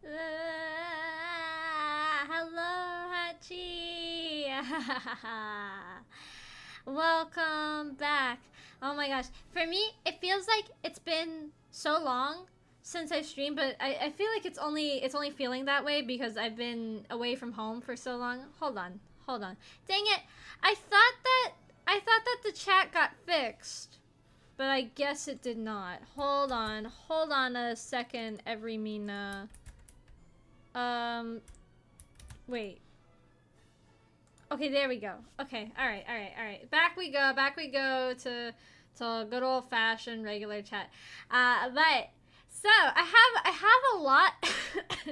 Hello, Hachi. Welcome back. Oh my gosh. For me, it feels like it's been so long since I streamed, but I feel like it's only feeling that way because I've been away from home for so long. Hold on. Hold on. Dang it. I thought that I thought that the chat got fixed. But I guess it did not. Hold on. Hold on a second, every Mina. Wait. Okay, there we go. Okay, alright. Back we go to good old fashioned regular chat. But so I have a lot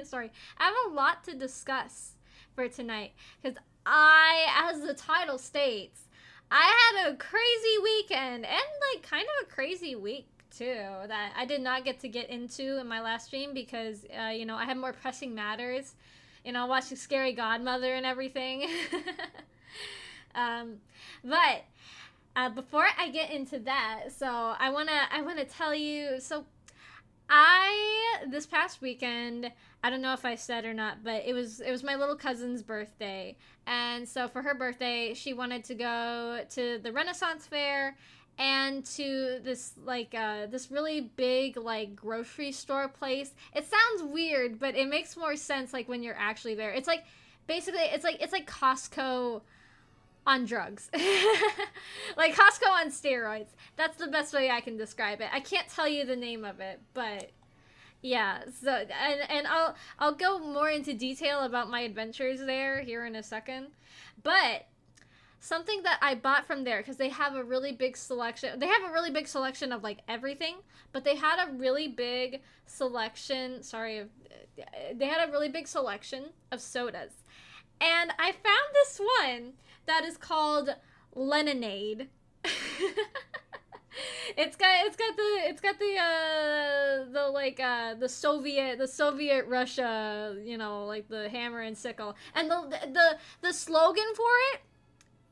sorry. I have a lot to discuss for tonight. Because as the title states, I had a crazy weekend and like kind of a crazy week too that I did not get into in my last stream because I had more pressing matters, watching Scary Godmother and everything. um, but before I get into that, so I wanna tell you. So I this past weekend, I don't know if I said or not, but it was my little cousin's birthday. And so for her birthday, she wanted to go to the Renaissance Fair and to this really big like grocery store place. It sounds weird, but it makes more sense like when you're actually there. It's like basically it's like Costco on drugs. Like Costco on steroids. That's the best way I can describe it. I can't tell you the name of it, but yeah. So and I'll go more into detail about my adventures there here in a second. But something that I bought from there because they have a really big selection. They have a really big selection of like everything, but they had a really big selection, they had a really big selection of sodas. And I found this one that is called Leninade. it's got the Russia, like the hammer and sickle. And the slogan for it,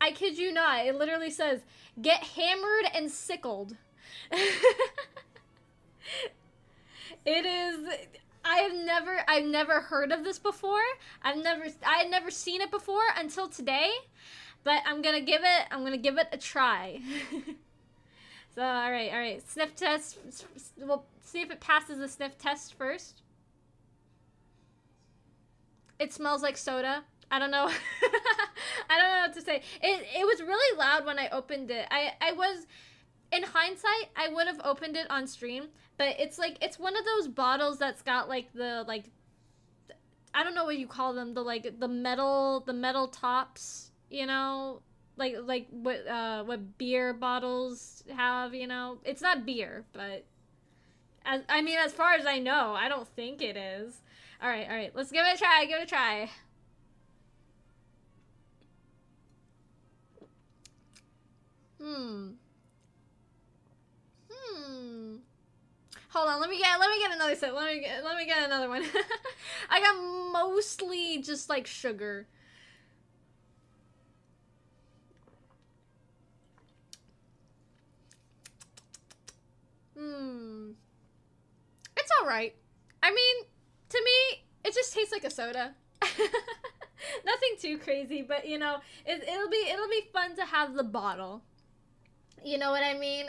I kid you not, it literally says get hammered and sickled. It is I've never heard of this before. I had never seen it before until today, but I'm gonna give it a try. So all right, sniff test. We'll see if it passes the sniff test first. It smells like soda. I don't know. I don't know what to say. It was really loud when I opened it. I was in hindsight, I would have opened it on stream, but it's one of those bottles that's got like the like I don't know what you call them, the metal tops, like what beer bottles have, It's not beer, but as far as I know, I don't think it is. All right, let's give it a try. Give it a try. Hmm. Hmm. Hold on, let me get another sip. Let me get another one. I got mostly just like sugar. Hmm. It's all right. I mean, to me, it just tastes like a soda. Nothing too crazy, but it'll be fun to have the bottle. You know what I mean?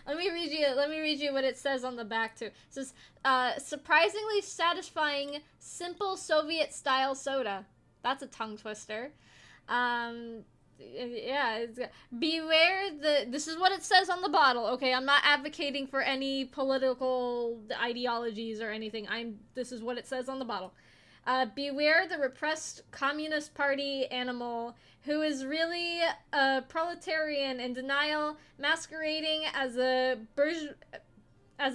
Let me read you what it says on the back too. It says surprisingly satisfying simple Soviet style soda. That's a tongue twister. Um yeah, beware this is what it says on the bottle. Okay, I'm not advocating for any political ideologies or anything. This is what it says on the bottle. Beware the repressed Communist Party animal who is really a proletarian in denial, masquerading as a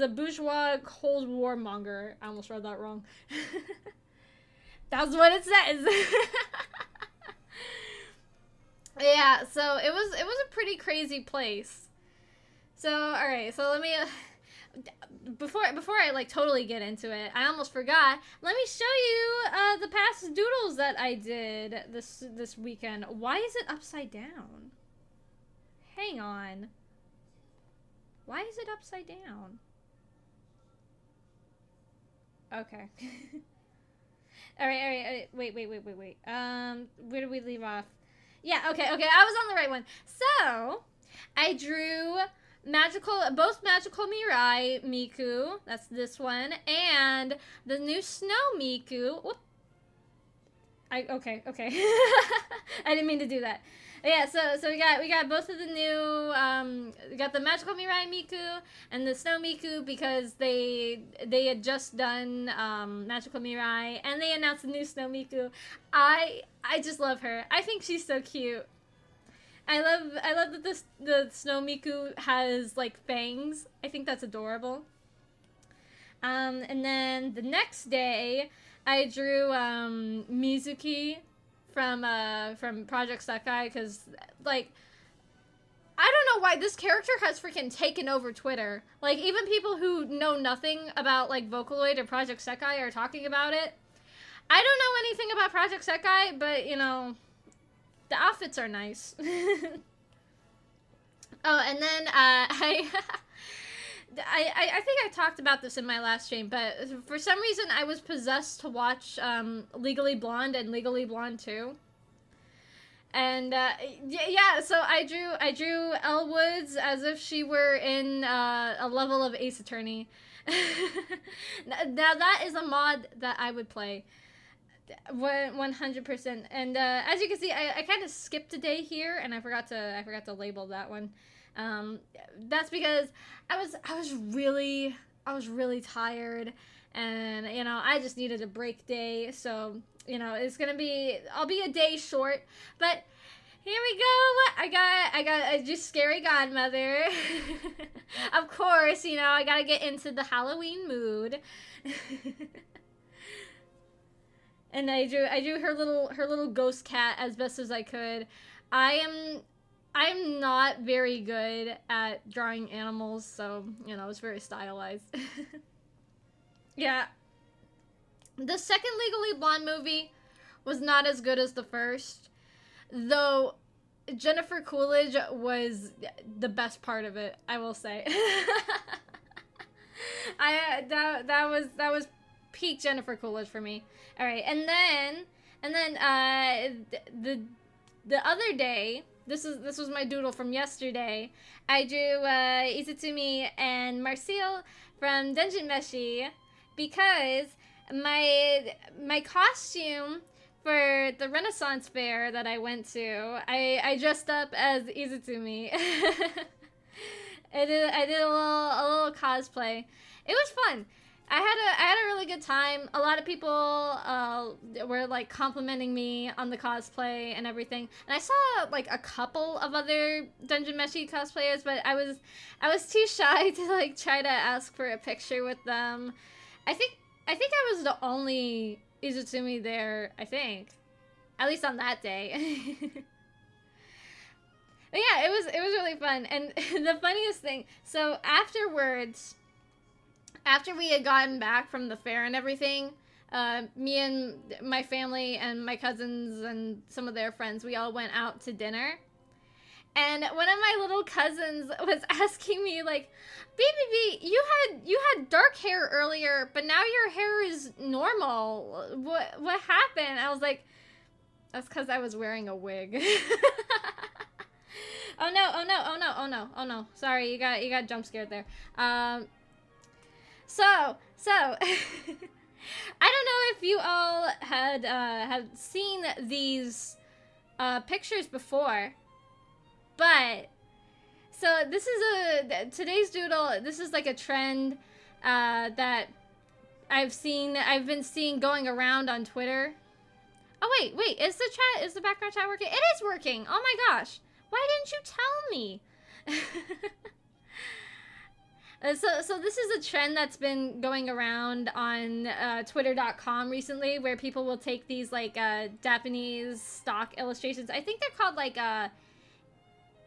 bourgeois Cold War monger. I almost read that wrong. That's what it says. Yeah, so it was a pretty crazy place. So all right, so let me before I like totally get into it, I almost forgot. Let me show you the past doodles that I did this weekend. Why is it upside down? Hang on. Why is it upside down? Okay. All right. Wait. Where did we leave off? Yeah, okay. I was on the right one. So, I drew both magical Mirai Miku. That's this one, and the new Snow Miku. Whoop. Okay. I didn't mean to do that. Yeah, so we got both of the new we got the magical Mirai Miku and the Snow Miku because they had just done magical Mirai and they announced the new Snow Miku. I just love her. I think she's so cute. I love that the Snow Miku has like fangs. I think that's adorable. And then the next day I drew Mizuki from Project Sekai because like I don't know why this character has freaking taken over Twitter. Like even people who know nothing about like Vocaloid or Project Sekai are talking about it. I don't know anything about Project Sekai, but you know, the outfits are nice. Oh, and then I think I talked about this in my last stream, but for some reason I was possessed to watch Legally Blonde and Legally Blonde 2. And yeah, so I drew Elle Woods as if she were in a level of Ace Attorney. Now that is a mod that I would play. 100%. And as you can see, I kind of skipped a day here, and I forgot to label that one. That's because I was really tired, and you know I just needed a break day. So you know I'll be a day short, but here we go. I got a just scary godmother. Of course, you know I gotta get into the Halloween mood. And I drew her little ghost cat as best as I could. I'm not very good at drawing animals, so you know it's very stylized. Yeah. The second Legally Blonde movie was not as good as the first, though Jennifer Coolidge was the best part of it, I will say. That was peak Jennifer Coolidge for me. All right, and then the other day, this was my doodle from yesterday. I drew Izutumi and Marcel from Dungeon Meshi because my costume for the Renaissance fair that I went to, I dressed up as Izutumi. I did a little cosplay. It was fun. I had a really good time. A lot of people were like complimenting me on the cosplay and everything. And I saw like a couple of other Dungeon Meshi cosplayers, but I was too shy to like try to ask for a picture with them. I think I was the only Izutumi there, I think. At least on that day. But yeah, it was really fun. And the funniest thing, so afterwards, after we had gotten back from the fair and everything, me and my family and my cousins and some of their friends, we all went out to dinner. And one of my little cousins was asking me like, "BBB, you had dark hair earlier, but now your hair is normal. What happened?" I was like, "That's because I was wearing a wig." Oh no. Sorry, you got jump scared there. So I don't know if you all have seen these pictures before, but so this is today's doodle. This is like a trend that I've been seeing going around on Twitter. Oh wait, is the background chat working? It is working. Oh my gosh, why didn't you tell me? So this is a trend that's been going around on Twitter.com recently, where people will take these like Japanese stock illustrations. I think they're called like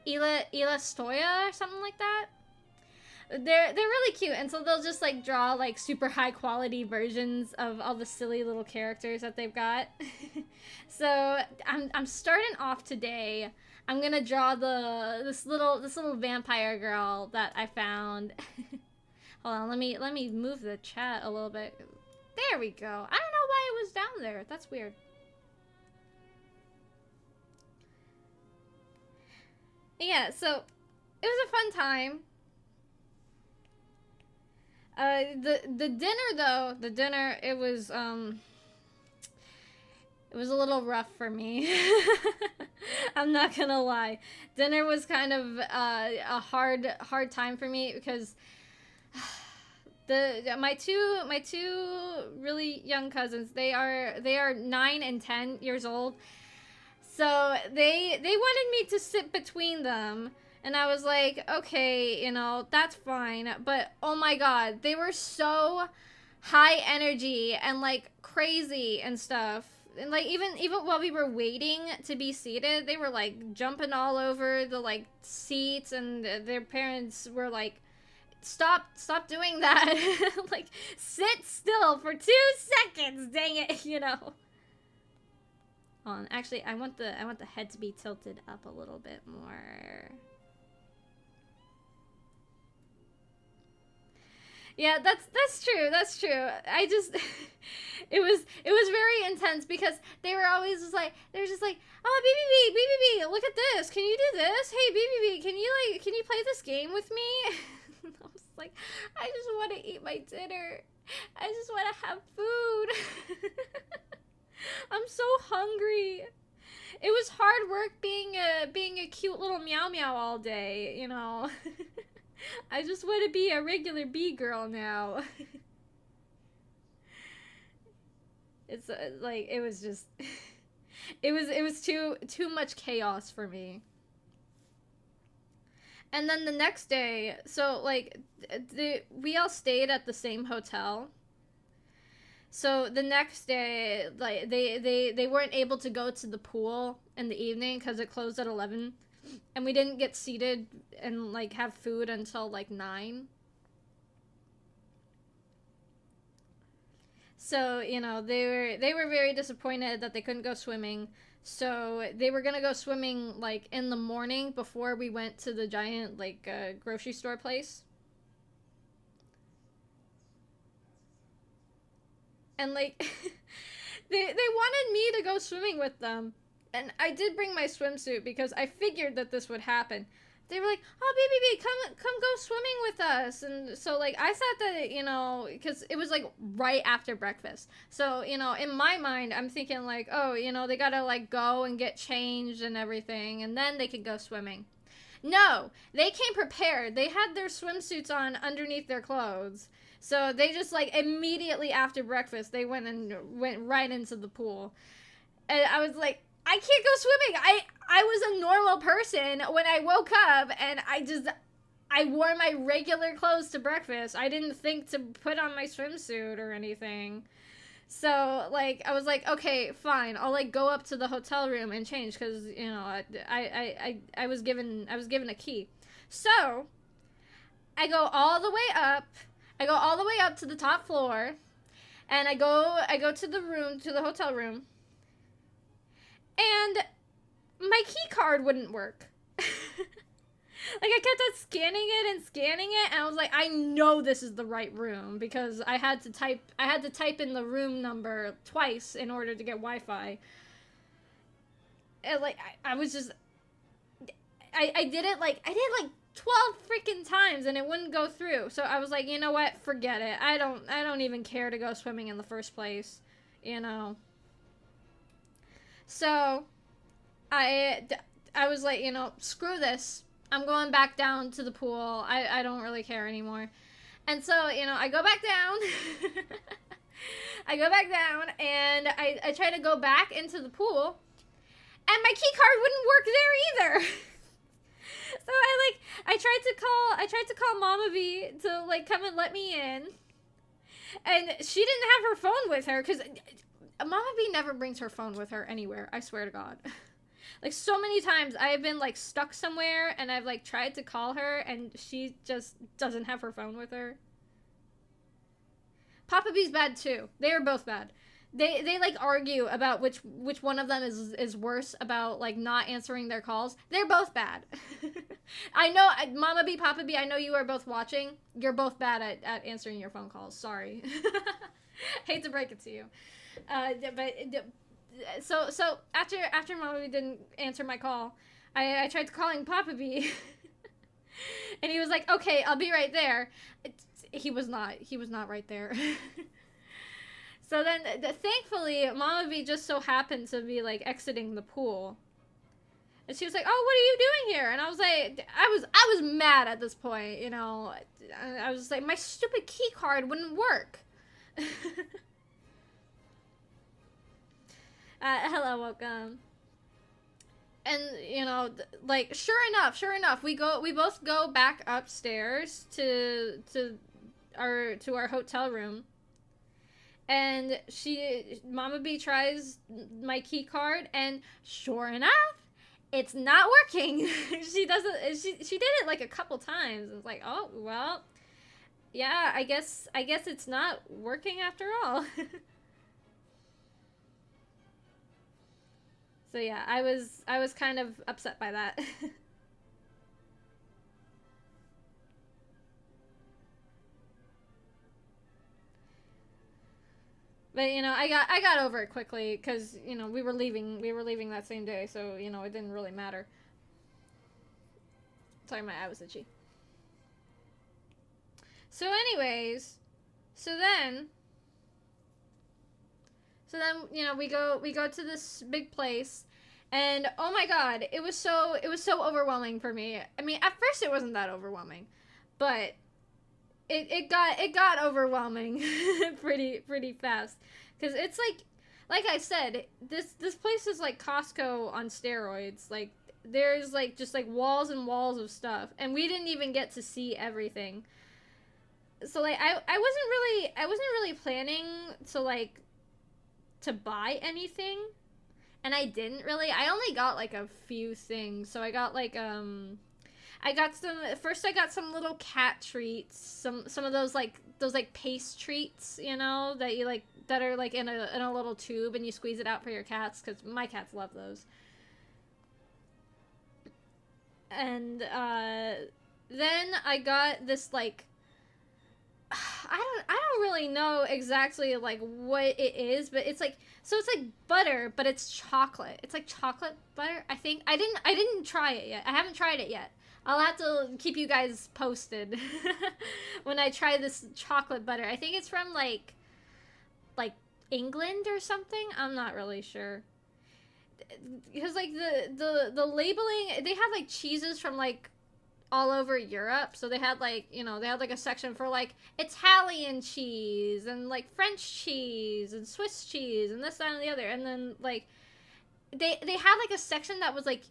Ilastoya or something like that. They're really cute, and so they'll just like draw like super high quality versions of all the silly little characters that they've got. So I'm starting off today. I'm gonna draw this little vampire girl that I found. Hold on, let me move the chat a little bit. There we go. I don't know why it was down there. That's weird. Yeah, so it was a fun time. The dinner though, it was a little rough for me. I'm not gonna lie. Dinner was kind of a hard time for me because my two really young cousins, they are 9 and 10 years old. So they wanted me to sit between them, and I was like, okay, that's fine. But oh my god, they were so high energy and like crazy and stuff. And like even while we were waiting to be seated, they were like jumping all over the like seats, and their parents were like, stop doing that. Like, sit still for 2 seconds, dang it. On, actually, I want the head to be tilted up a little bit more. Yeah, that's true. That's true. I just it was very intense because they were always just like, oh, BBB, look at this. Can you do this? Hey, BBB, can you play this game with me? And I was like, I just want to eat my dinner. I just want to have food. I'm so hungry. It was hard work being a cute little meow meow all day, I just want to be a regular bee girl now. It's like it was just it was too much chaos for me. And then the next day, so like we all stayed at the same hotel. So the next day, like they weren't able to go to the pool in the evening because it closed at 11, and we didn't get seated and like have food until like 9. So they were very disappointed that they couldn't go swimming. So they were gonna go swimming like in the morning before we went to the giant like grocery store place. And like they wanted me to go swimming with them, and I did bring my swimsuit because I figured that this would happen. They were like, oh, BBB, come go swimming with us. And so like I thought that because it was like right after breakfast, so in my mind I'm thinking like, oh, they gotta like go and get changed and everything, and then they could go swimming. No, they came prepared. They had their swimsuits on underneath their clothes. So they just like immediately after breakfast, they went right into the pool. And I was like, I can't go swimming. I was a normal person when I woke up, and I wore my regular clothes to breakfast. I didn't think to put on my swimsuit or anything. So like I was like, okay, fine. I'll like go up to the hotel room and change because I was given a key. So I go all the way up. I go all the way up to the top floor, and I go to the hotel room, and my key card wouldn't work. Like I kept on scanning it, and I was like, I know this is the right room because I had to type in the room number twice in order to get Wi-Fi. And like I was just I did it like 12 freaking times, and it wouldn't go through. So I was like, you know what? Forget it. I don't even care to go swimming in the first place, So I was like, screw this. I'm going back down to the pool. I don't really care anymore. And so, I go back down. I go back down, and I try to go back into the pool, and my key card wouldn't work there either. So I tried to call Mama V to like come and let me in, and she didn't have her phone with her because Mama V never brings her phone with her anywhere. I swear to God. Like so many times I've been like stuck somewhere, and I've like tried to call her, and she just doesn't have her phone with her. Papa B's bad too. They are both bad. They like argue about which one of them is worse about like not answering their calls. They're both bad. I know, Mama B, Papa B, I know you are both watching. You're both bad at answering your phone calls. Sorry. Hate to break it to you. But so after Mommy didn't answer my call, I tried calling Papa B, and he was like, "Okay, I'll be right there." He was not. He was not right there. So then, thankfully, Mama B just so happened to be like exiting the pool, and she was like, "Oh, what are you doing here?" And I was like, I was mad at this point, you know. I was like, my stupid key card wouldn't work. Hello, welcome. And you know, like sure enough, we both go back upstairs to our hotel room, and Mama B tries my key card, and sure enough, it's not working. She doesn't. She did it like a couple times. It's like, oh well, yeah. I guess it's not working after all. So yeah, I was kind of upset by that. But you know, I got over it quickly because you know we were leaving that same day, so you know it didn't really matter. Sorry, my eye was itchy. So, anyways, so then you know we go to this big place, and oh my god, it was so overwhelming for me. I mean, at first it wasn't that overwhelming, but it got overwhelming pretty fast, because it's like I said, this place is like Costco on steroids. Like there's like just like walls and walls of stuff, and we didn't even get to see everything. So like I wasn't really planning to like to buy anything, and I didn't really. I only got like a few things. So I got like I got some first. I got some little cat treats, some of those like paste treats, you know, that you like that are like in a little tube, and you squeeze it out for your cats, because my cats love those. And then I got this like I don't really know exactly like what it is, but it's like, so it's like butter, but it's chocolate. It's like chocolate butter. I think I didn't try it yet. I haven't tried it yet. I'll have to keep you guys posted when I try this chocolate butter. I think it's from like England or something. I'm not really sure. Because like the labeling, they have like cheeses from like all over Europe. So they had like, you know, they had like a section for like Italian cheese and like French cheese and Swiss cheese and this, that, and the other. And then like they had like a section that was like,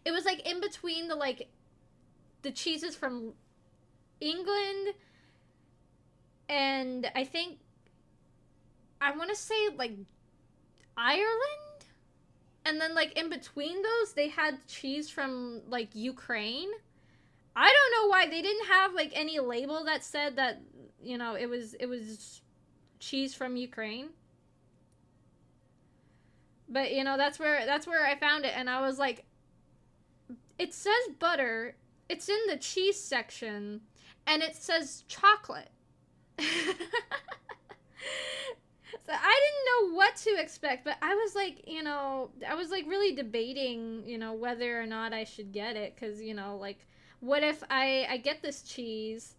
it was like in between the cheeses from England and I think, I want to say like Ireland. And then like in between those they had cheese from like Ukraine. I don't know why they didn't have like any label that said that, you know, it was cheese from Ukraine. But you know, that's where I found it, and I was like, it says butter, it's in the cheese section, and it says chocolate. So I didn't know what to expect, but I was like, you know, I was like really debating, you know, whether or not I should get it, because you know, like, what if I get this cheese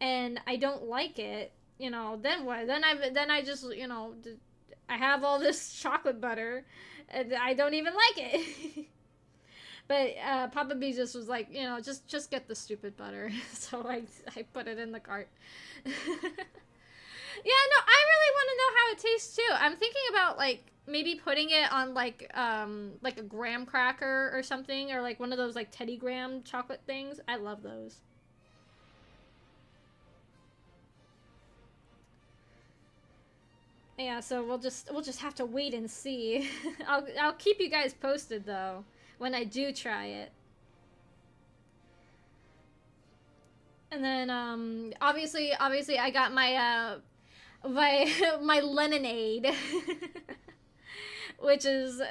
and I don't like it? You know, then what? Then I just, you know, I have all this chocolate butter and I don't even like it. But Papa B just was like, you know, just get the stupid butter. So I put it in the cart. Yeah, no, I really want to know how it tastes too. I'm thinking about like maybe putting it on like a graham cracker or something, or like one of those like Teddy Graham chocolate things. I love those. Yeah, so we'll just have to wait and see. I'll keep you guys posted though when I do try it. And then obviously I got my my lemonade, which is,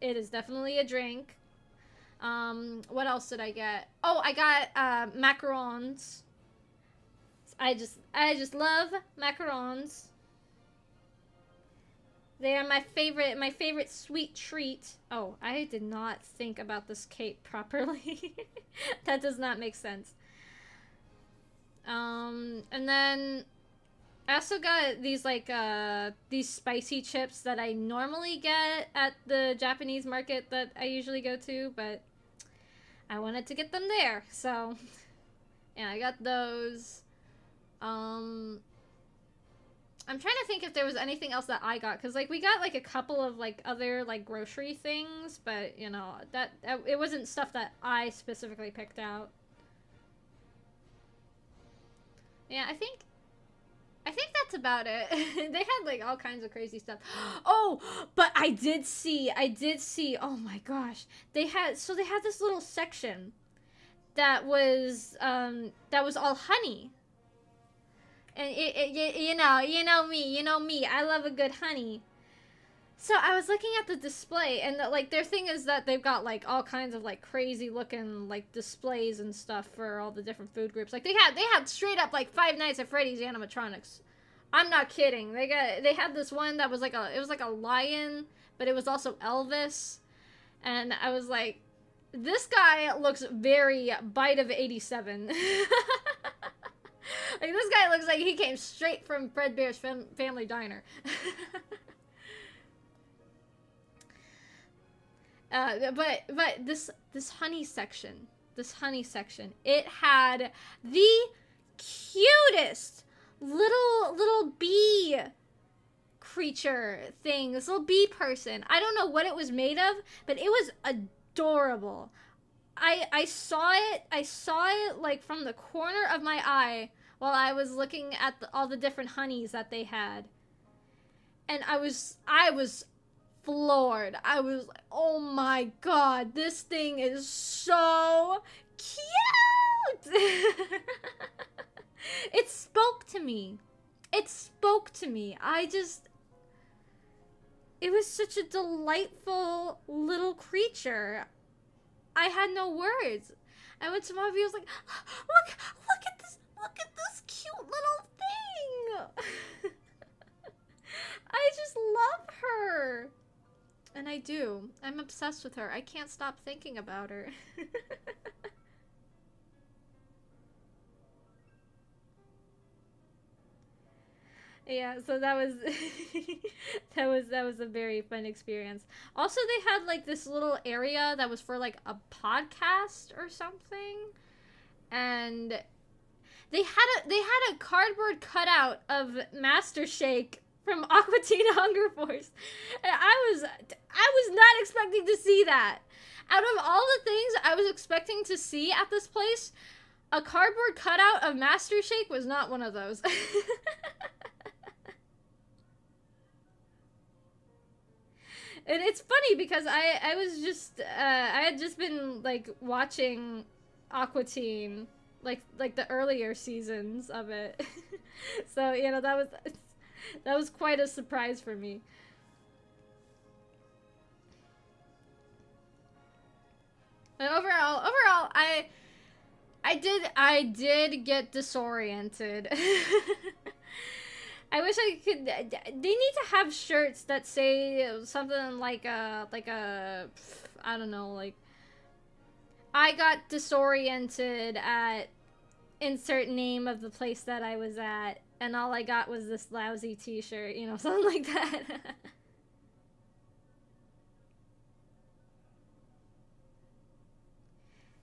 it is definitely a drink. What else did I get? Oh, I got macarons. I just love macarons. They are my favorite sweet treat. Oh, I did not think about this cape properly. That does not make sense. And then I also got these like these spicy chips that I normally get at the Japanese market that I usually go to, but I wanted to get them there. So, yeah, I got those. I'm trying to think if there was anything else that I got, because like we got like a couple of like other like grocery things, but you know that it wasn't stuff that I specifically picked out. Yeah, I think that's about it. They had like all kinds of crazy stuff. Oh, but I did see, oh my gosh. They had this little section that was all honey. And you know me, I love a good honey. So I was looking at the display, and like their thing is that they've got like all kinds of like crazy looking like displays and stuff for all the different food groups. Like they had straight up like Five Nights at Freddy's animatronics. I'm not kidding. They had this one that was like a lion, but it was also Elvis, and I was like, this guy looks very Bite of 87. Like this guy looks like he came straight from Fredbear's Family Diner. But this honey section, it had the cutest little bee creature thing, this little bee person. I don't know what it was made of, but it was adorable. I saw it like from the corner of my eye while I was looking at all the different honeys that they had, and I was floored. I was like, oh my god, this thing is so cute. It spoke to me. It was such a delightful little creature. I had no words. I went to Mommy, I was like, look at this cute little thing. I just love her. And I do. I'm obsessed with her. I can't stop thinking about her. Yeah, so that was that was a very fun experience. Also, they had like this little area that was for like a podcast or something. And they had a cardboard cutout of Master Shake from Aqua Teen Hunger Force. And I was not expecting to see that. Out of all the things I was expecting to see at this place, a cardboard cutout of Master Shake was not one of those. And it's funny because I was just I had just been like watching Aqua Teen, like the earlier seasons of it. So, you know, that was quite a surprise for me. But overall, I did get disoriented. I wish I could. They need to have shirts that say something like I don't know, like, I got disoriented at insert name of the place that I was at, and all I got was this lousy t-shirt, you know, something like that.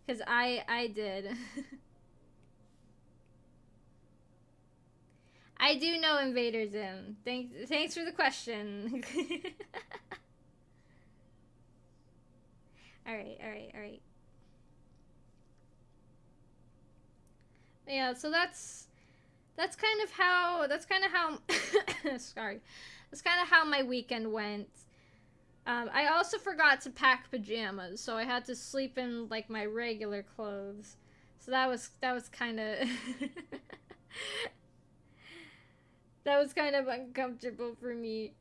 Because I did. I do know Invader Zim. Thanks for the question. Alright. Yeah, so that's kind of how sorry. That's kind of how my weekend went. I also forgot to pack pajamas, so I had to sleep in like my regular clothes. So that was kind of that was kind of uncomfortable for me.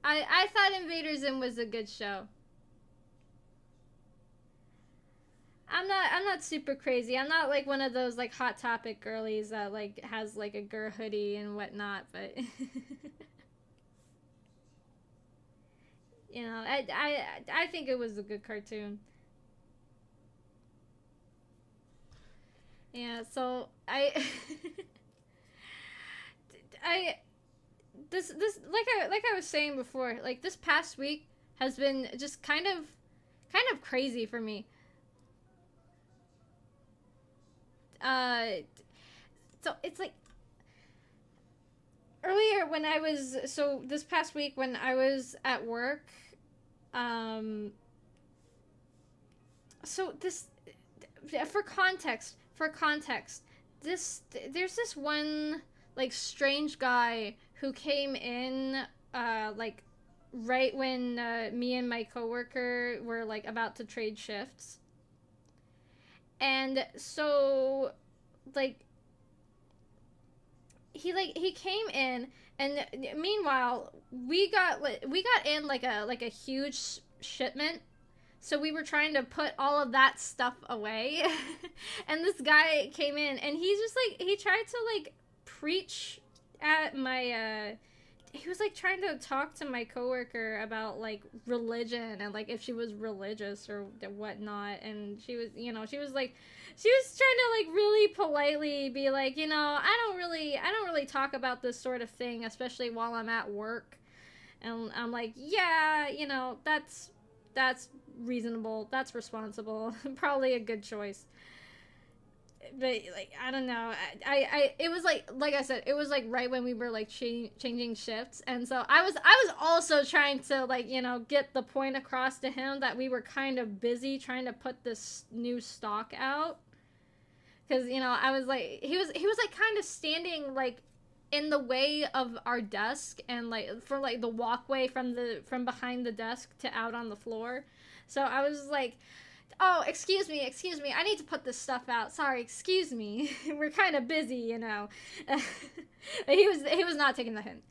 I thought Invader Zim was a good show. I'm not super crazy. I'm not like one of those like hot topic girlies that like has like a girl hoodie and whatnot, but you know, I think it was a good cartoon. Yeah, so I this like I was saying before, like this past week has been just kind of crazy for me. Uh so it's like earlier when I was so this past week when I was at work, um so this for context, this there's this one like strange guy who came in like right when me and my coworker were like about to trade shifts. And so like he came in, and meanwhile we got in like a huge shipment, so we were trying to put all of that stuff away. And this guy came in and he just like he tried to like preach at my he was like trying to talk to my coworker about like religion and like if she was religious or whatnot. And she was, you know, she was trying to like really politely be like, you know, I don't really talk about this sort of thing, especially while I'm at work. And I'm like, yeah, you know, that's reasonable, that's responsible, probably a good choice. But like I don't know, it was like I said, it was like right when we were like changing shifts. And so I was also trying to like, you know, get the point across to him that we were kind of busy trying to put this new stock out. Because you know I was like he was like kind of standing like in the way of our desk and like for like the walkway from behind the desk to out on the floor. So I was like, oh, excuse me, I need to put this stuff out, sorry, excuse me. We're kind of busy, you know. He was not taking the hint.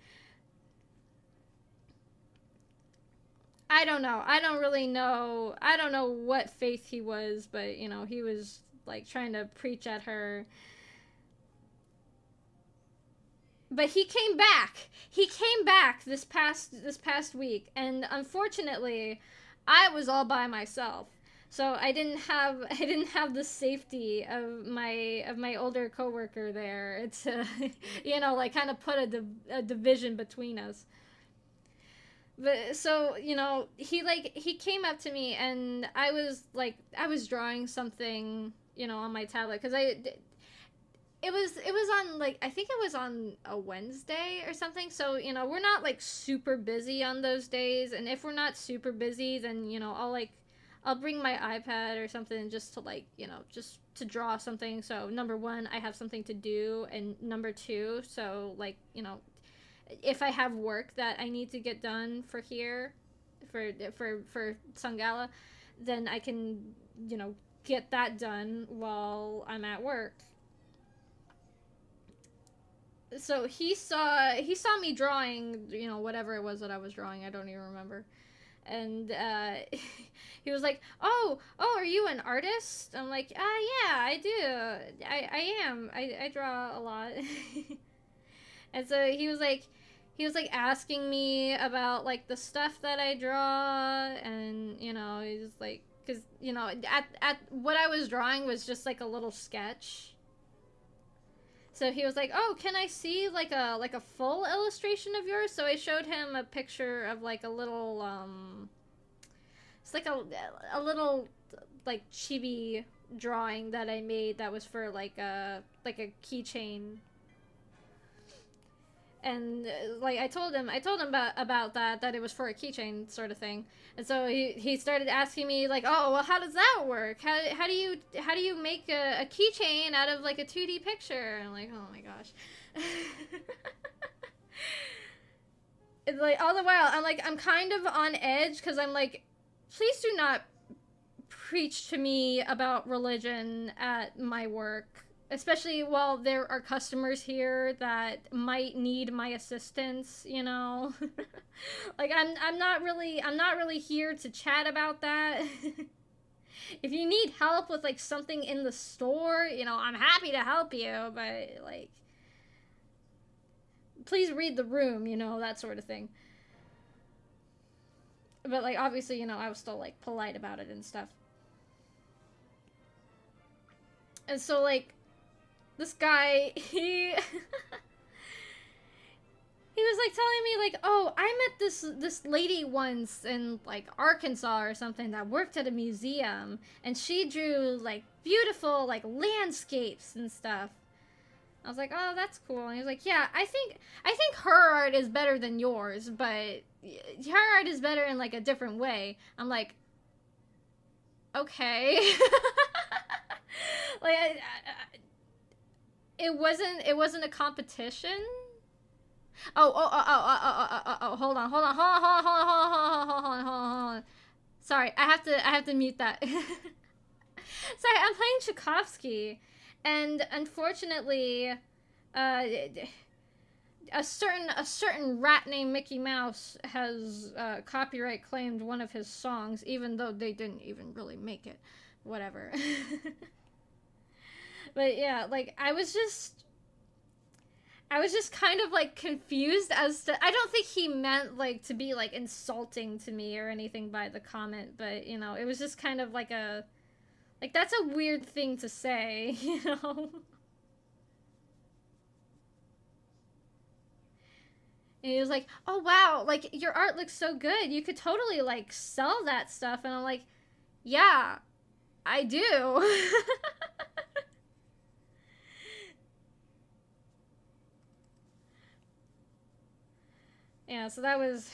I don't know, I don't really know, I don't know what faith he was, but you know he was like trying to preach at her. But he came back this past week, and unfortunately I was all by myself. So I didn't have the safety of my older coworker there to you know like kind of put a division between us. But so you know he came up to me, and I was drawing something, you know, on my tablet because I it was on like I think it was on a Wednesday or something. So you know we're not like super busy on those days, and if we're not super busy, then you know I'll bring my iPad or something just to like you know just to draw something. So number one, I have something to do, and number two, so like you know if I have work that I need to get done for here for Sangala, then I can you know get that done while I'm at work. So he saw me drawing, you know, whatever it was that I was drawing. I don't even remember. And he was like, oh, are you an artist?" I'm like, yeah, I do. I am. I draw a lot." And so he was like asking me about like the stuff that I draw, and you know, he's like, because you know, at what I was drawing was just like a little sketch. So he was like, "Oh, can I see like a full illustration of yours?" So I showed him a picture of like a little it's like a little like chibi drawing that I made that was for like a keychain. And like I told him about that it was for a keychain sort of thing. And so he started asking me like, "Oh, well, how does that work? How do you make a keychain out of like a 2D picture?" And I'm like, "Oh my gosh." It's like all the while I'm kind of on edge because I'm like, please do not preach to me about religion at my work, especially while there are customers here that might need my assistance, you know. Like I'm not really here to chat about that. if you need help with like something in the store, you know, I'm happy to help you, but like, please read the room, you know, that sort of thing. But like, obviously, you know, I was still like polite about it and stuff. And so like, this guy, he he was like telling me like, oh, I met this lady once in like Arkansas or something that worked at a museum, and she drew like beautiful like landscapes and stuff. I was like, oh, that's cool. And he was like, yeah, I think her art is better than yours, but her art is better in like a different way. I'm like, okay. Like it wasn't a competition. Oh, hold on, hold on, hold on, hold on, hold on, hold on, hold on, hold on, hold on. Sorry, I have to mute that. Sorry, I'm playing Tchaikovsky, and unfortunately, uh, a certain rat named Mickey Mouse has copyright claimed one of his songs, even though they didn't even really make it. Whatever. But yeah, like I was just kind of like confused as to, I don't think he meant like to be like insulting to me or anything by the comment, but you know, it was just kind of like that's a weird thing to say, you know. And he was like, "Oh wow, like your art looks so good. You could totally like sell that stuff." And I'm like, "Yeah, I do." Yeah, so that was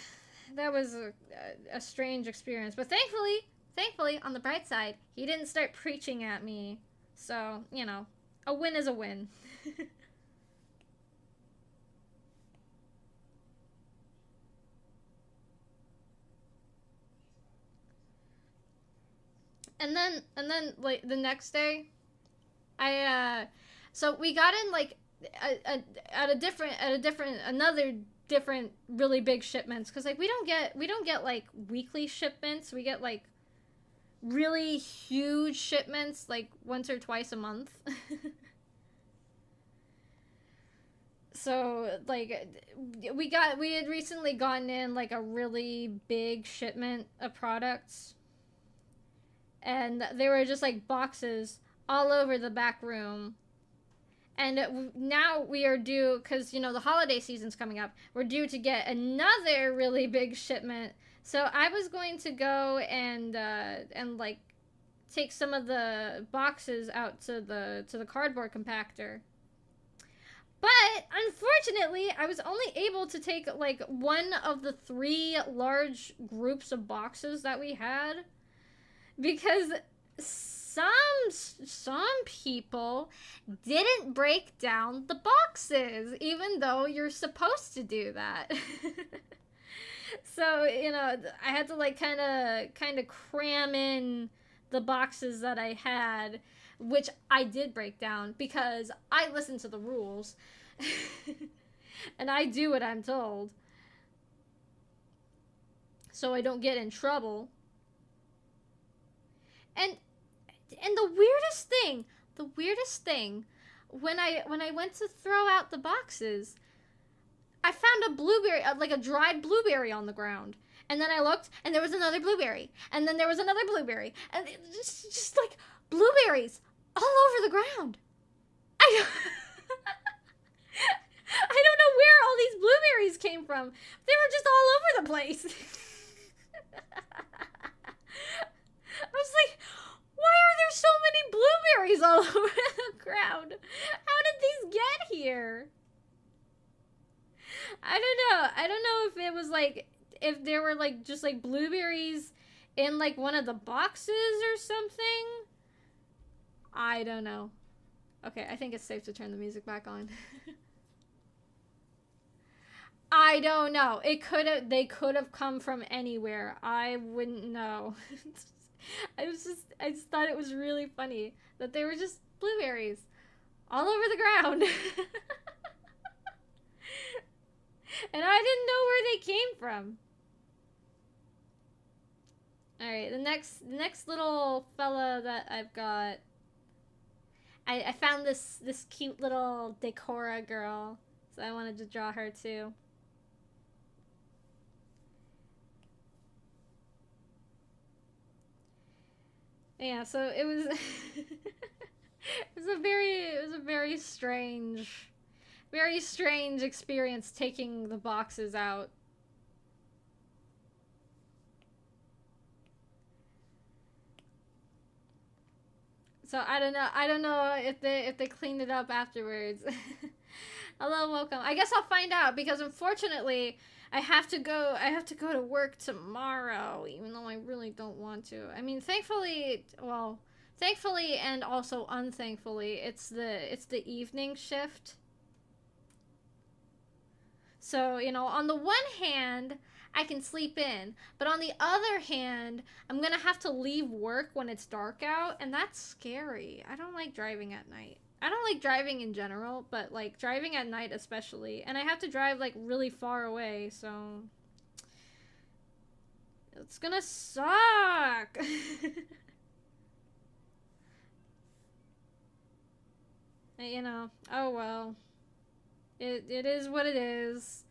a strange experience, but thankfully, on the bright side, he didn't start preaching at me. So, you know, a win is a win. And then like the next day, I so we got in like at a different another different really big shipments, cuz like we don't get like weekly shipments. We get like really huge shipments like once or twice a month. So like we had recently gotten in like a really big shipment of products, and they were just like boxes all over the back room. And now we are due, because you know the holiday season's coming up, we're due to get another really big shipment. So I was going to go and like take some of the boxes out to the cardboard compactor. But unfortunately, I was only able to take like one of the three large groups of boxes that we had, because some people didn't break down the boxes, even though you're supposed to do that. So you know, I had to like kind of cram in the boxes that I had, which I did break down because I listen to the rules. And I do what I'm told, so I don't get in trouble. And the weirdest thing, when I went to throw out the boxes, I found a blueberry, like a dried blueberry on the ground. And then I looked, and there was another blueberry, and then there was another blueberry, and just like blueberries all over the ground. I don't, I don't know where all these blueberries came from. They were just all over the place. I was like, why are there so many blueberries all over the ground? How did these get here? I don't know. I don't know if it was like, if there were like just like blueberries in like one of the boxes or something. I don't know. Okay, I think it's safe to turn the music back on. I don't know. They could have come from anywhere. I wouldn't know. I just thought it was really funny that they were just blueberries all over the ground. And I didn't know where they came from. All right, the next little fella that I've got. I found this cute little Decora girl, so I wanted to draw her too. Yeah, so it was it was a very strange experience taking the boxes out. So I don't know if they cleaned it up afterwards. Hello, welcome. I guess I'll find out because unfortunately I have to go to work tomorrow, even though I really don't want to. I mean, thankfully and also unthankfully, it's the evening shift. So, on the one hand, I can sleep in, but on the other hand, I'm gonna have to leave work when it's dark out, and that's scary. I don't like driving at night. I don't like driving in general, but like driving at night especially. And I have to drive like really far away, so it's gonna suck. Oh well. It is what it is.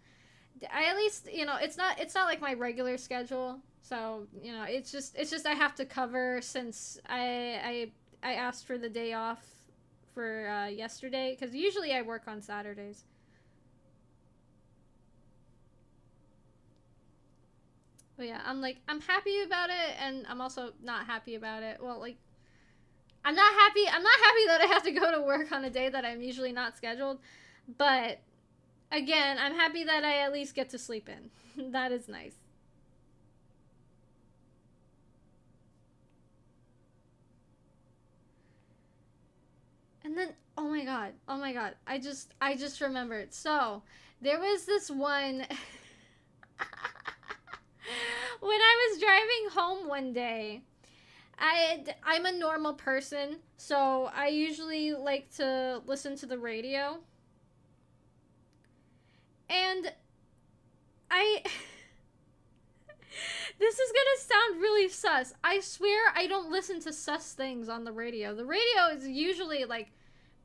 I at least it's not like my regular schedule, so it's just I have to cover since I asked for the day off for yesterday because usually I work on Saturdays. But yeah, I'm happy about it, and I'm also not happy about it. Well, like I'm not happy that I have to go to work on a day that I'm usually not scheduled, but again, I'm happy that I at least get to sleep in. That is nice. And then, oh my god, I just remembered. So there was this one when I was driving home one day. I'm a normal person, so I usually like to listen to the radio, and I this is gonna sound really sus. I swear I don't listen to sus things on the radio. The radio is usually like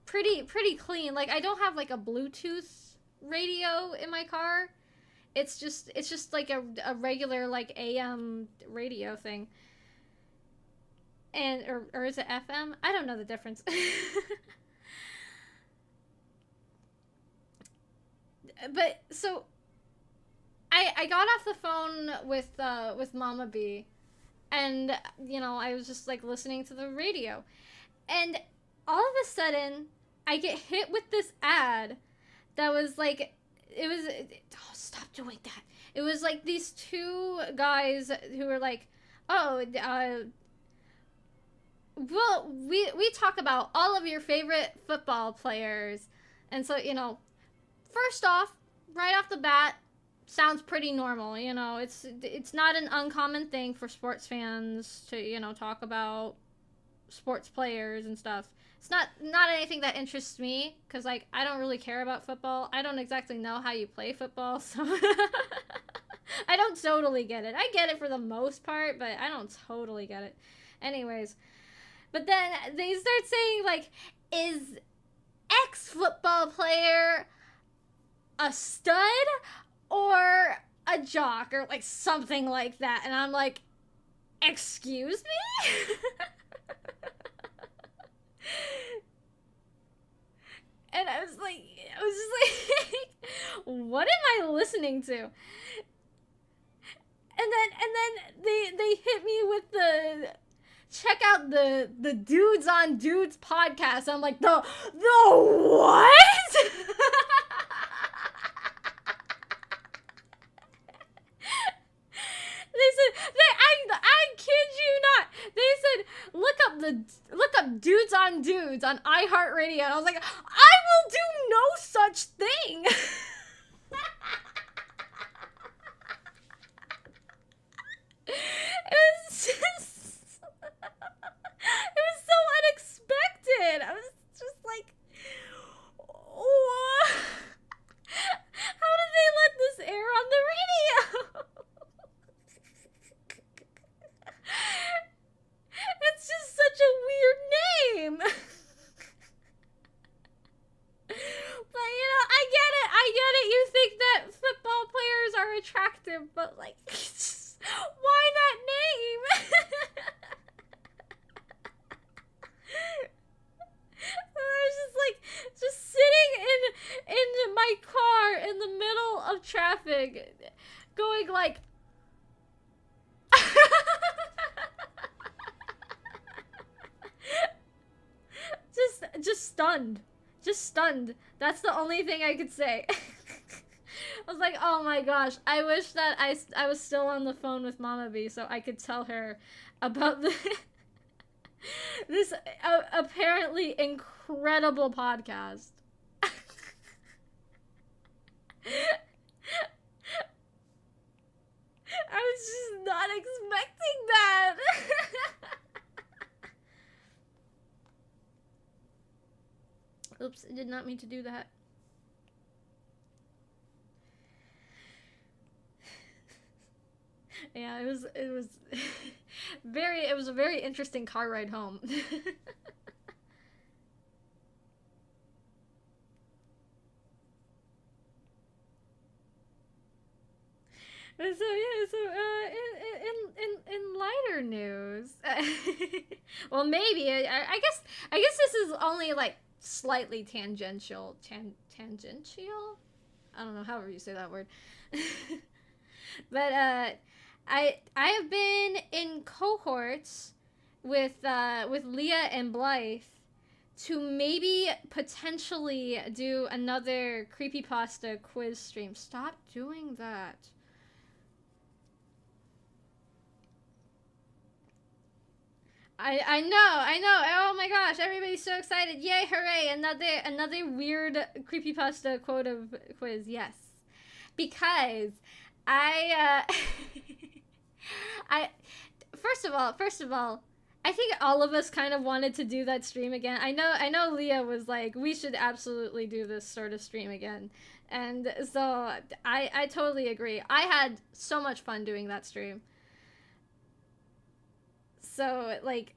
pretty clean. Like I don't have like a Bluetooth radio in my car. It's just like a regular like AM radio thing. And or is it FM? I don't know the difference. But so I got off the phone with Mama B, and I was just like listening to the radio, and all of a sudden I get hit with this ad that was like oh, stop doing that. It was like these two guys who were like, oh, well, we talk about all of your favorite football players, and so first off, right off the bat, sounds pretty normal. It's not an uncommon thing for sports fans to talk about sports players and stuff. It's not anything that interests me because like I don't really care about football. I don't exactly know how you play football, so I don't totally get it. I get it for the most part, but I don't totally get it. Anyways, but then they start saying like, is X football player a stud or a jock or like something like that, and I'm like, excuse me. And I was just like what am I listening to? And then they hit me with the check out the Dudes on Dudes podcast. I'm like, the what? They said I kid you not. They said look up Dudes on Dudes on iHeartRadio, and I was like, I will do no such thing. It was just it was so unexpected. I was just like, what? How did they let this air on the radio? was like, why that name? I was just like, just sitting in my car in the middle of traffic, going like, just stunned. That's the only thing I could say. I was like, oh my gosh, I wish that I was still on the phone with Mama B so I could tell her about this apparently incredible podcast. I was just not expecting that. Oops, I did not mean to do that. Yeah, it was it was a very interesting car ride home. So yeah, so in lighter news, well, maybe I guess this is only like slightly tangential, tangential. I don't know, however you say that word. But I have been in cohorts with Leah and Blythe to maybe potentially do another creepypasta quiz stream. Stop doing that. I know. Oh my gosh, everybody's so excited. Yay, hooray, another weird creepypasta quote of quiz. Yes. Because I I first of all, I think all of us kind of wanted to do that stream again. I know Leah was like, we should absolutely do this sort of stream again. And so I totally agree. I had so much fun doing that stream. So like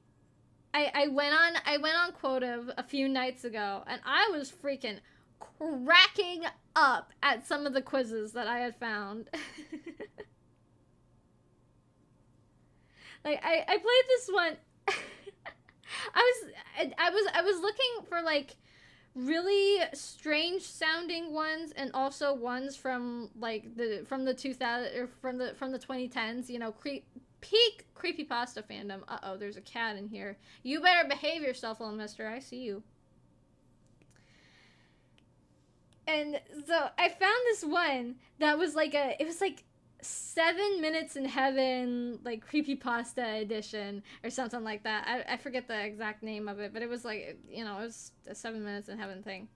I went on Quotive a few nights ago and I was freaking cracking up at some of the quizzes that I had found. Like I played this one. I was looking for like really strange sounding ones and also ones from like the 2000 or from the 2010s, you know, peak creepypasta fandom. Uh-oh, there's a cat in here. You better behave yourself, little mister. I see you. And so I found this one that was like it was like 7 Minutes in Heaven, like creepypasta edition or something like that. I forget the exact name of it, but it was like, you know, it was a 7 Minutes in Heaven thing.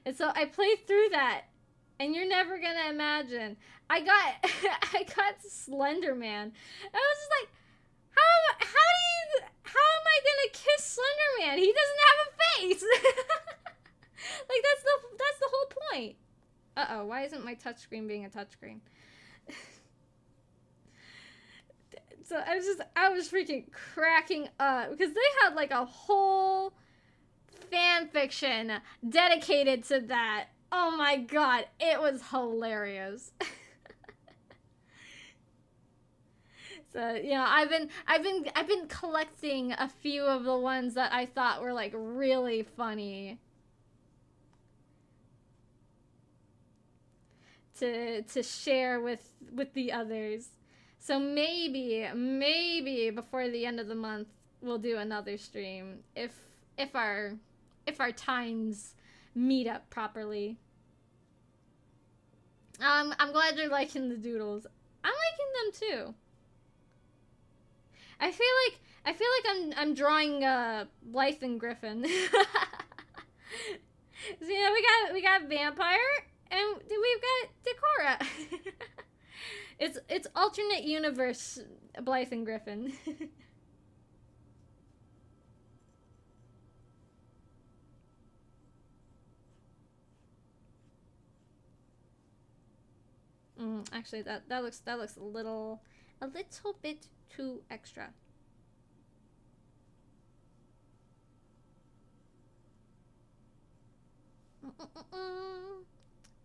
And so I played through that, and you're never gonna imagine. I got I got Slender Man. I was just like, how am I gonna kiss Slender Man? He doesn't have a face. Like that's the whole point. Uh-oh, why isn't my touchscreen being a touchscreen? So I was freaking cracking up because they had like a whole fan fiction dedicated to that. Oh my god, it was hilarious. So, you know, I've been collecting a few of the ones that I thought were like really funny to share with the others. So maybe before the end of the month we'll do another stream if our times meet up properly. I'm glad you're liking the doodles. I'm liking them too. I feel like I'm drawing Blythe and Griffin. So, you know, we got vampire and we've got Decora. It's alternate universe Blythe and Griffin. Actually, that looks a little bit too extra.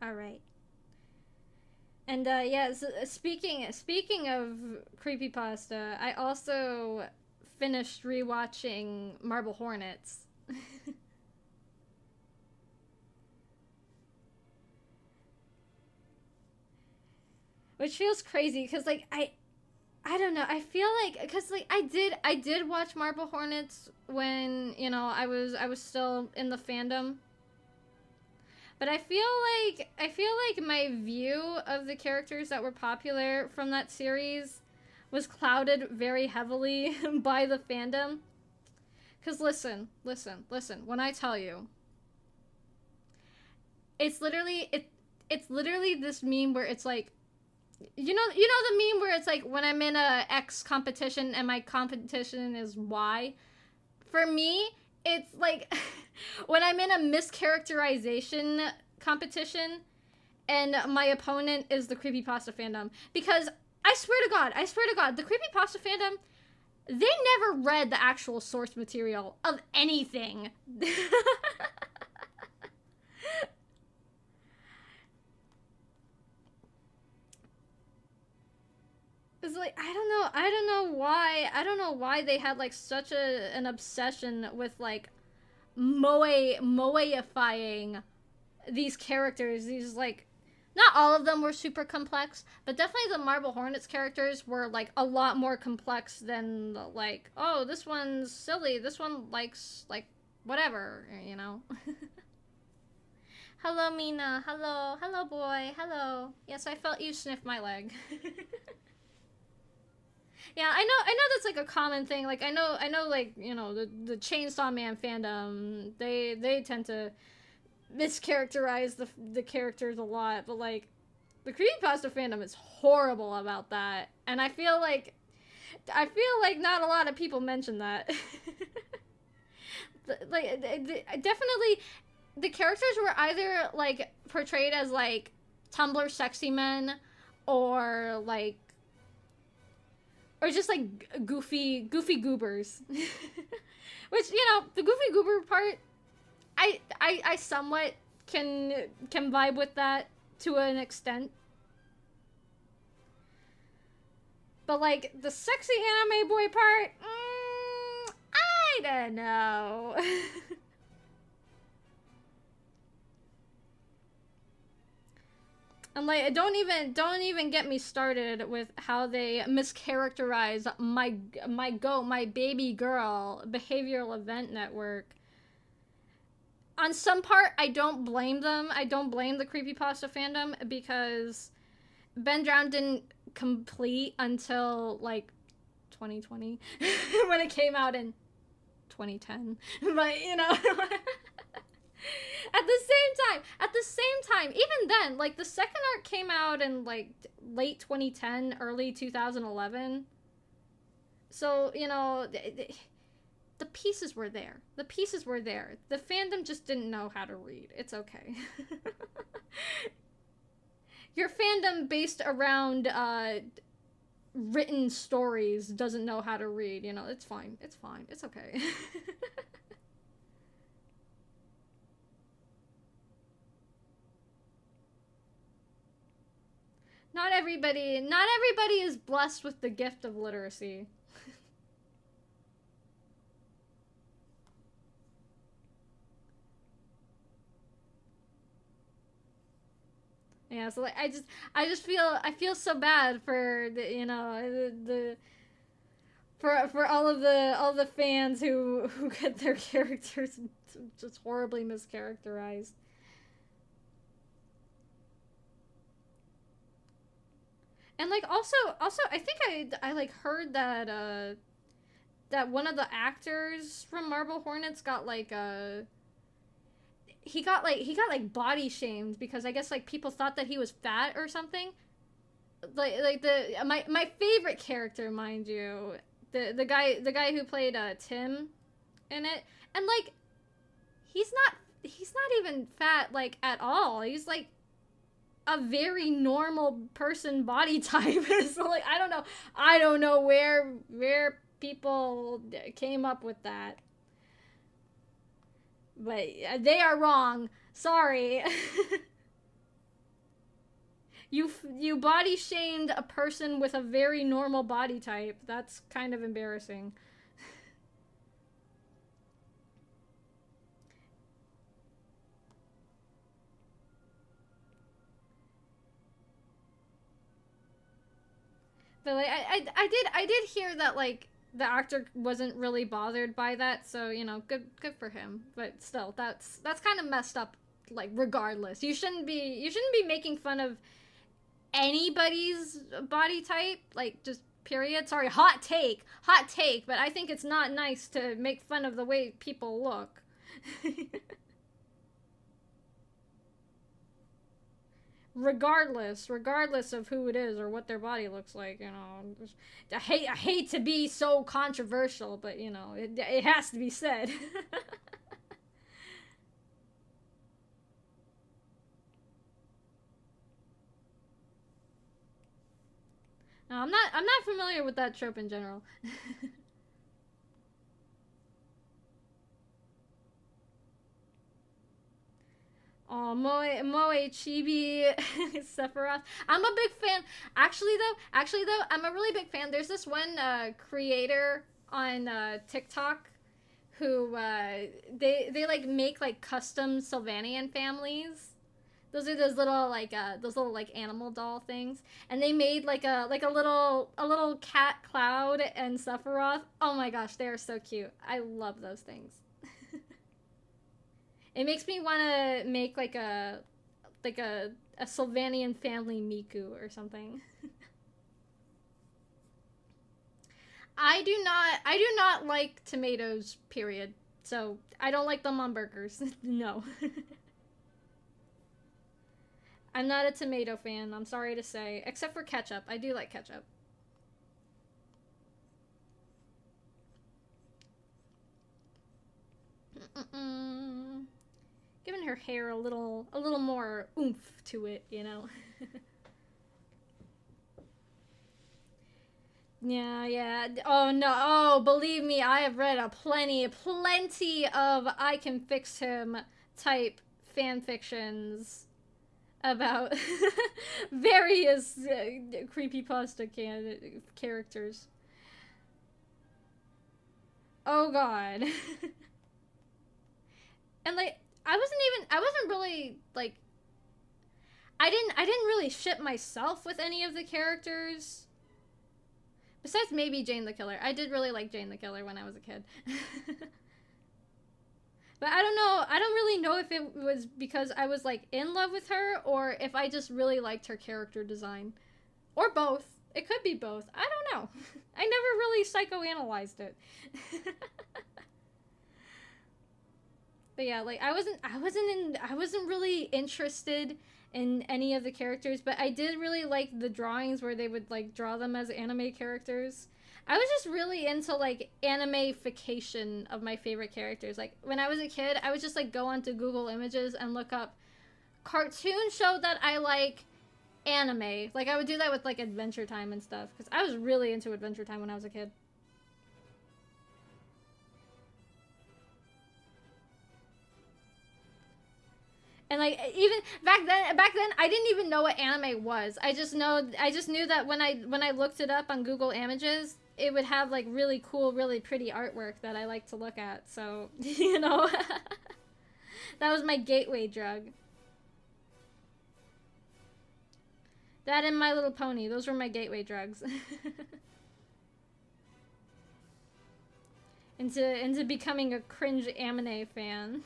All right. And yeah, so speaking of creepypasta, I also finished rewatching Marble Hornets. Which feels crazy because like I don't know. I feel like because like I did watch Marble Hornets when I was still in the fandom, but I feel like my view of the characters that were popular from that series was clouded very heavily by the fandom. Cause listen. When I tell you, it's literally it's literally this meme where it's like you know the meme where it's like when I'm in a X competition and my competition is Y. For me, it's like when I'm in a mischaracterization competition and my opponent is the creepypasta fandom, because I swear to God, the creepypasta fandom, they never read the actual source material of anything. It's like I don't know why they had like such an obsession with like moeifying these characters. These like not all of them were super complex, but definitely the Marble Hornets characters were like a lot more complex than like, oh, this one's silly, this one likes like whatever. Hello, Mina. Hello, boy. Hello. Yes, I felt you sniff my leg. Yeah, I know that's like a common thing. Like I know like, the Chainsaw Man fandom, they tend to mischaracterize the characters a lot, but like the creepypasta fandom is horrible about that. And I feel like not a lot of people mention that. Like definitely the characters were either like portrayed as like Tumblr sexy men or like or just like goofy goobers. Which the goofy goober part, I somewhat can vibe with that to an extent. But like the sexy anime boy part, I don't know. And like don't even get me started with how they mischaracterize my baby girl behavioral event network. On some part, I don't blame them. I don't blame the creepypasta fandom because Ben Drown didn't complete until like 2020 when it came out in 2010. But at the same time, even then, like the second arc came out in like late 2010, early 2011. So, the pieces were there. The pieces were there. The fandom just didn't know how to read. It's okay. Your fandom based around written stories doesn't know how to read. It's fine. It's fine. It's okay. Not everybody is blessed with the gift of literacy. Yeah, so like I just feel so bad for the for all the fans who get their characters just horribly mischaracterized. And like also I think I like heard that one of the actors from Marble Hornets got like he got like body shamed because I guess like people thought that he was fat or something. Like my favorite character, mind you, the guy who played Tim in it, and like he's not even fat like at all. He's like a very normal person body type. So like I don't know where people came up with that, but they are wrong. Sorry. You body shamed a person with a very normal body type. That's kind of embarrassing. But like I did hear that like the actor wasn't really bothered by that, so you know, good for him. But still, that's kind of messed up. Like regardless, you shouldn't be making fun of anybody's body type. Like just period. Sorry, hot take. But I think it's not nice to make fun of the way people look. Regardless of who it is or what their body looks like, you know. I hate to be so controversial, but you know, it has to be said. No, I'm not familiar with that trope in general. Oh, Moe Chibi Sephiroth. I'm a big fan. Actually though, I'm a really big fan. There's this one creator on TikTok who they like make like custom Sylvanian families. Those are those little like animal doll things, and they made like a little cat Cloud and Sephiroth. Oh my gosh, they are so cute. I love those things. It makes me want to make like a Sylvanian family Miku or something. I do not like tomatoes, period. So I don't like them on burgers. No. I'm not a tomato fan, I'm sorry to say. Except for ketchup. I do like ketchup. Mm-mm. Giving her hair a little more oomph to it, you know. Yeah, yeah. Oh no. Oh, believe me, I have read a plenty of I can fix him type fan fictions about various creepypasta characters. Oh god. And like I wasn't really like I didn't really ship myself with any of the characters. Besides maybe Jane the Killer. I did really like Jane the Killer when I was a kid. But I don't know. I don't really know if it was because I was like in love with her or if I just really liked her character design. Or both. It could be both. I don't know. I never really psychoanalyzed it. But yeah, like I wasn't really interested in any of the characters, but I did really like the drawings where they would like draw them as anime characters. I was just really into like anime-fication of my favorite characters. Like when I was a kid, I would just like go onto Google Images and look up cartoon show that I like anime. Like I would do that with like Adventure Time and stuff because I was really into Adventure Time when I was a kid. And like even back then I didn't even know what anime was. I just knew that when I looked it up on Google Images, it would have like really cool, really pretty artwork that I like to look at. So, you know, that was my gateway drug. That and My Little Pony, those were my gateway drugs. into becoming a cringe anime fan.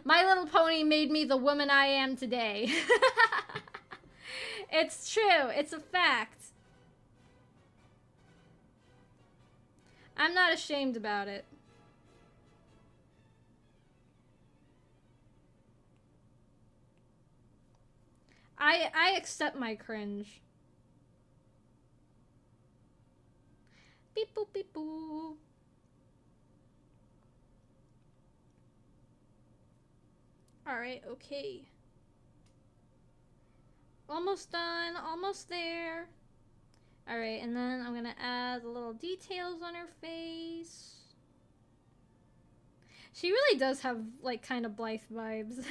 My Little Pony made me the woman I am today. It's true. It's a fact. I'm not ashamed about it. I accept my cringe. Beep boop beep boop. Alright, okay. Almost done, almost there. Alright, and then I'm gonna add the little details on her face. She really does have, like, kind of Blythe vibes.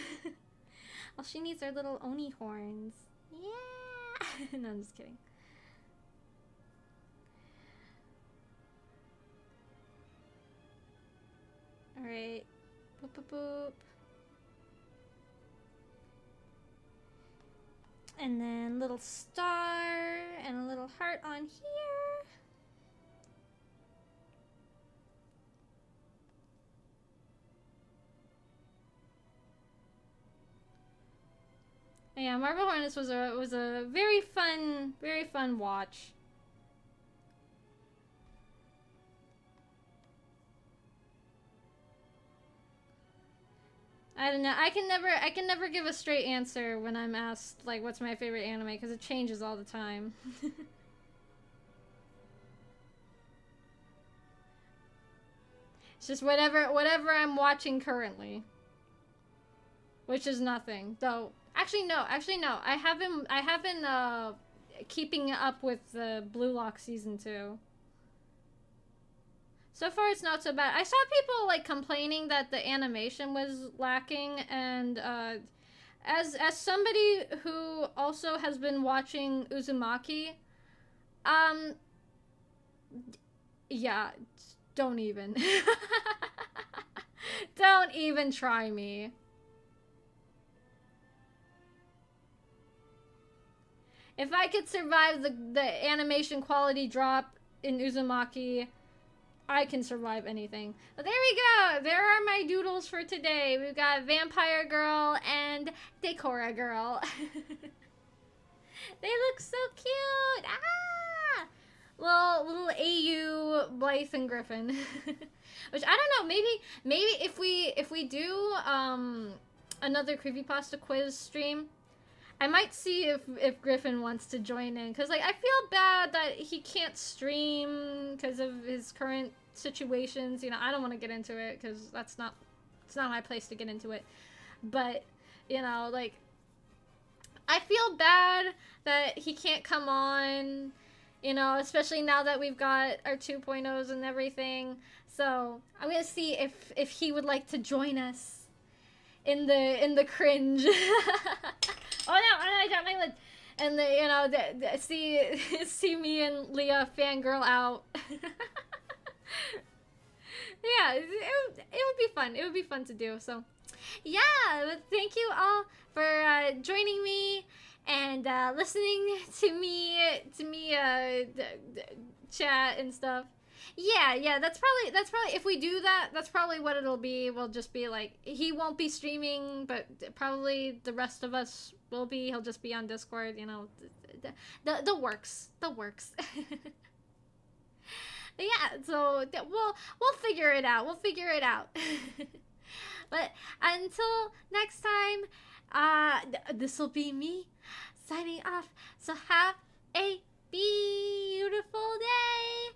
All she needs are little Oni horns. Yeah. No, I'm just kidding. Alright. Boop, boop, boop. And then little star and a little heart on here. Yeah, Marble Hornets was a very fun watch. I don't know. I can never give a straight answer when I'm asked like what's my favorite anime because it changes all the time. It's just whatever I'm watching currently, which is nothing. Though actually no. I have been keeping up with the Blue Lock season 2. So far, it's not so bad. I saw people like complaining that the animation was lacking, and as somebody who also has been watching Uzumaki, um, yeah, don't even, don't even try me. If I could survive the animation quality drop in Uzumaki, I can survive anything. But there we go. There are my doodles for today. We've got Vampire Girl and Decora Girl. They look so cute. Ah! Little AU Blythe and Griffin. Which I don't know, maybe if we do another creepypasta quiz stream, I might see if Griffin wants to join in, because like I feel bad that he can't stream because of his current situations. You know, I don't want to get into it because it's not my place to get into it. But you know, like I feel bad that he can't come on. You know, especially now that we've got our 2.0s and everything. So I'm gonna see if he would like to join us in the cringe. Oh no! I got my lid. And you know, see me and Leah fangirl out. Yeah, it would be fun. It would be fun to do. So, yeah, thank you all for joining me and listening to me chat and stuff. Yeah, that's probably if we do that, that's probably what it'll be. We'll just be like, he won't be streaming, but probably the rest of us will be. He'll just be on Discord, you know, the works. Yeah, so we'll figure it out. But until next time, this will be me signing off. So have a beautiful day.